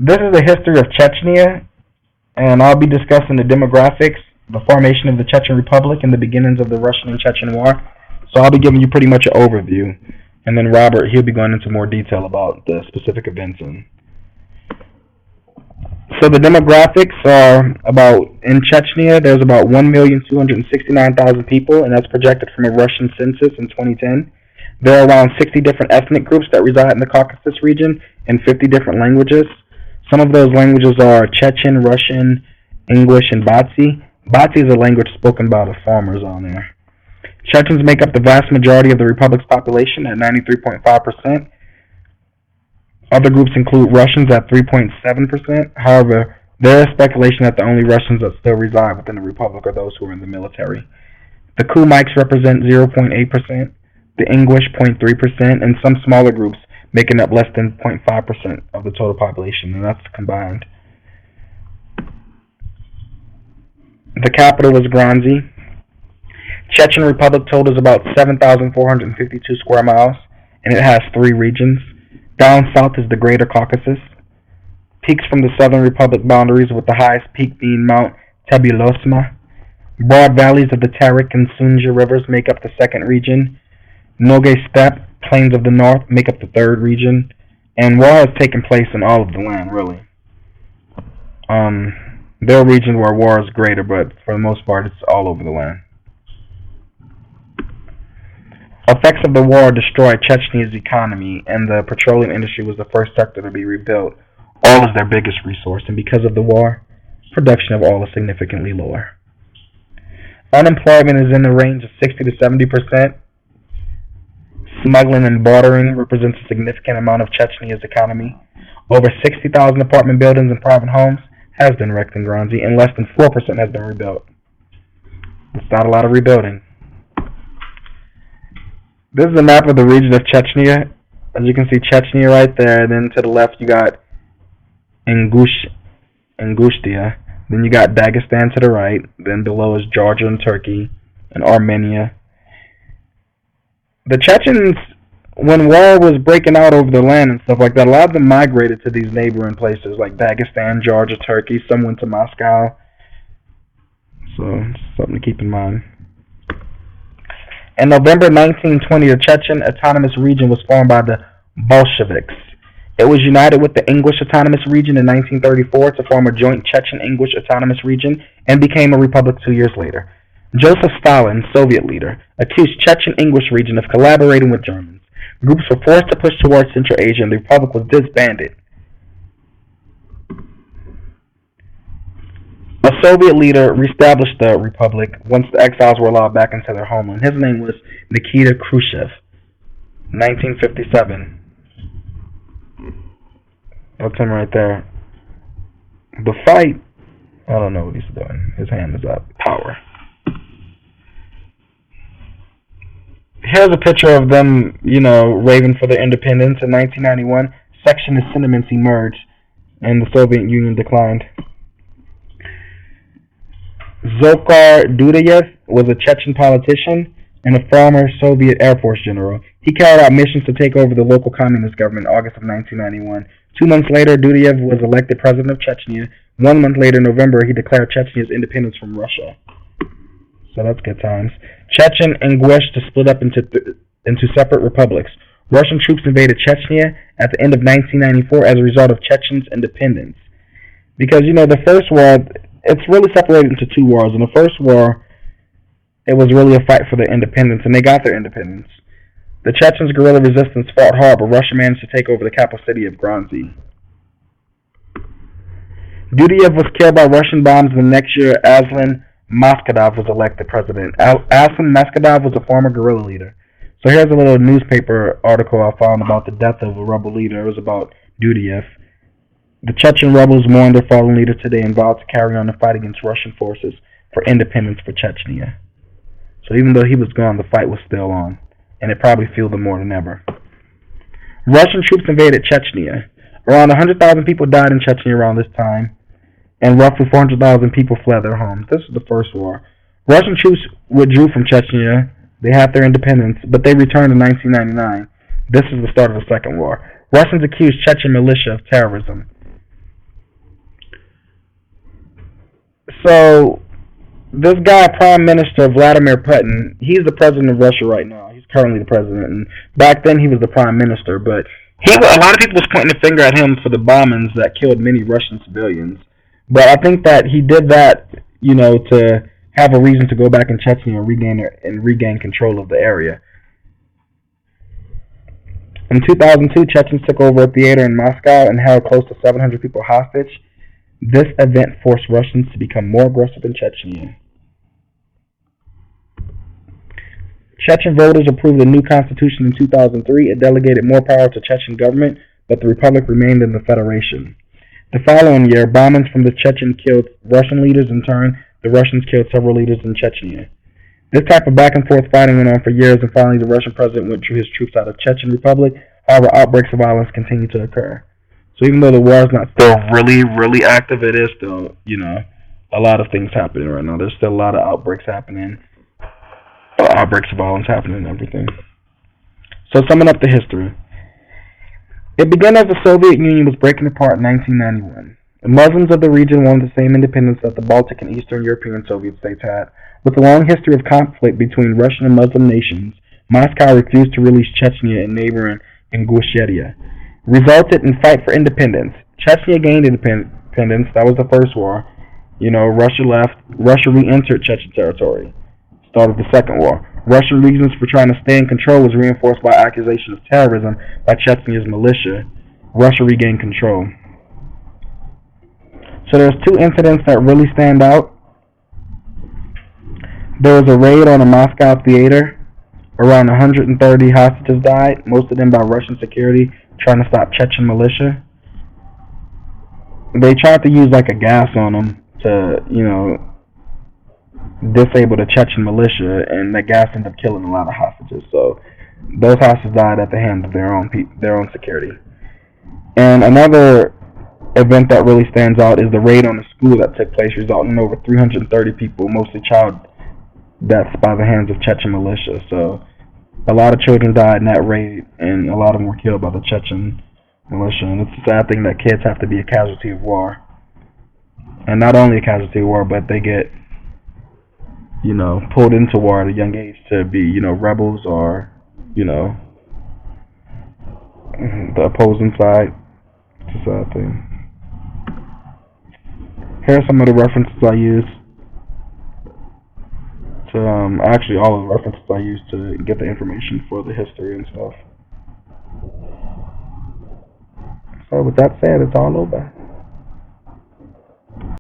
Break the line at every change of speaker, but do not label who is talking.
This is the history of Chechnya, and I'll be discussing the demographics, the formation of the Chechen Republic, and the beginnings of the Russian and Chechen War. So I'll be giving you pretty much an overview, and then Robert, he'll be going into more detail about the specific events. So the demographics are in Chechnya, there's about 1,269,000 people, and that's projected from a Russian census in 2010. There are around 60 different ethnic groups that reside in the Caucasus region and 50 different languages. Some of those languages are Chechen, Russian, English, and Batsi. Batsi is a language spoken by the farmers on there. Chechens make up the vast majority of the republic's population at 93.5%. Other groups include Russians at 3.7%. However, there is speculation that the only Russians that still reside within the republic are those who are in the military. The Kumyks represent 0.8%, the English 0.3%, and some smaller groups making up less than 0.5% of the total population, and that's combined. The capital is Granzi. Chechen Republic totals about 7,452 square miles, and it has 3 regions. Down south is the Greater Caucasus. Peaks from the southern republic boundaries, with the highest peak being Mount Tabulosma. Broad valleys of the Tarik and Sunja rivers make up the 2nd region. Nogay Steppe, plains of the north, make up the 3rd region. And war has taken place in all of the land, really. There are regions where war is greater, but for the most part, it's all over the land. Effects of the war destroyed Chechnya's economy, and the petroleum industry was the first sector to be rebuilt. Oil is their biggest resource, and because of the war, production of oil is significantly lower. Unemployment is in the range of 60 to 70%. Smuggling and bartering represents a significant amount of Chechnya's economy. Over 60,000 apartment buildings and private homes has been wrecked in Granzi, and less than 4% has been rebuilt. It's not a lot of rebuilding. This is a map of the region of Chechnya. As you can see, Chechnya right there. Then to the left, you got Ingushetia. Then you got Dagestan to the right. Then below is Georgia and Turkey and Armenia. The Chechens, when war was breaking out over the land and stuff like that, a lot of them migrated to these neighboring places like Dagestan, Georgia, Turkey. Some went to Moscow. So, something to keep in mind. In November 1920, the Chechen Autonomous Region was formed by the Bolsheviks. It was united with the English Autonomous Region in 1934 to form a joint Chechen-English Autonomous Region and became a republic 2 years later. Joseph Stalin, Soviet leader, accused Chechen-English region of collaborating with Germans. Groups were forced to push towards Central Asia, and the republic was disbanded. A Soviet leader reestablished the republic once the exiles were allowed back into their homeland. His name was Nikita Khrushchev. 1957. That's him right there. The fight, I don't know what he's doing. His hand is up. Power. Here's a picture of them, raving for their independence. In 1991, sectionist sentiments emerged, and the Soviet Union declined. Zokhar Dudayev was a Chechen politician and a former Soviet Air Force general. He carried out missions to take over the local communist government in August of 1991. 2 months later, Dudayev was elected president of Chechnya. 1 month later, in November, he declared Chechnya's independence from Russia. So that's good times. Chechen and Ingushetia to split up into separate republics. Russian troops invaded Chechnya at the end of 1994 as a result of Chechen's independence. Because, the first war, it's really separated into 2 wars. In the first war, it was really a fight for their independence, and they got their independence. The Chechens' guerrilla resistance fought hard, but Russia managed to take over the capital city of Granzi. Dudayev was killed by Russian bombs, and the next year, Aslan Maskhadov was elected president. Aslan Maskhadov was a former guerrilla leader. So here's a little newspaper article I found about the death of a rebel leader. It was about Dudayev. The Chechen rebels mourned their fallen leader today and vowed to carry on the fight against Russian forces for independence for Chechnya. So even though he was gone, the fight was still on, and it probably fueled them more than ever. Russian troops invaded Chechnya. Around 100,000 people died in Chechnya around this time, and roughly 400,000 people fled their homes. This was the first war. Russian troops withdrew from Chechnya. They had their independence, but they returned in 1999. This is the start of the Second War. Russians accused Chechen militia of terrorism. So this guy, Prime Minister Vladimir Putin, he's the president of Russia right now. He's currently the president, and back then he was the prime minister. But a lot of people was pointing the finger at him for the bombings that killed many Russian civilians. But I think that he did that, to have a reason to go back in Chechnya and regain control of the area. In 2002, Chechens took over a theater in Moscow and held close to 700 people hostage. This event forced Russians to become more aggressive in Chechnya. Chechen voters approved a new constitution in 2003. It delegated more power to Chechen government, but the republic remained in the federation. The following year, bombings from the Chechen killed Russian leaders. In turn, the Russians killed several leaders in Chechnya. This type of back-and-forth fighting went on for years, and finally the Russian president withdrew his troops out of Chechen Republic. However, outbreaks of violence continue to occur. So even though the war is not still really, really active, it is still, a lot of things happening right now. There's still a lot of outbreaks happening, outbreaks of violence happening and everything. So summing up the history. It began as the Soviet Union was breaking apart in 1991. The Muslims of the region wanted the same independence that the Baltic and Eastern European Soviet states had. With a long history of conflict between Russian and Muslim nations, Moscow refused to release Chechnya and neighboring Ingushetia, resulted in fight for independence. Chechnya gained independence. That was the first war. Russia left. Russia re-entered Chechen territory. Started the second war. Russian reasons for trying to stay in control was reinforced by accusations of terrorism by Chechenya's militia. Russia regained control. So there's two incidents that really stand out. There was a raid on a Moscow theater. Around 130 hostages died, most of them by Russian security trying to stop Chechen militia. They tried to use a gas on them to, disable the Chechen militia, and that gas ended up killing a lot of hostages. So those hostages died at the hands of their own security. And another event that really stands out is the raid on a school that took place, resulting in over 330 people, mostly child deaths by the hands of Chechen militia. So a lot of children died in that raid, and a lot of them were killed by the Chechen militia. And it's a sad thing that kids have to be a casualty of war. And not only a casualty of war, but they get, pulled into war at a young age to be, rebels or, the opposing side. It's a sad thing. Here are some of the references I use. Actually, all of the references I use to get the information for the history and stuff. So with that said, it's all over.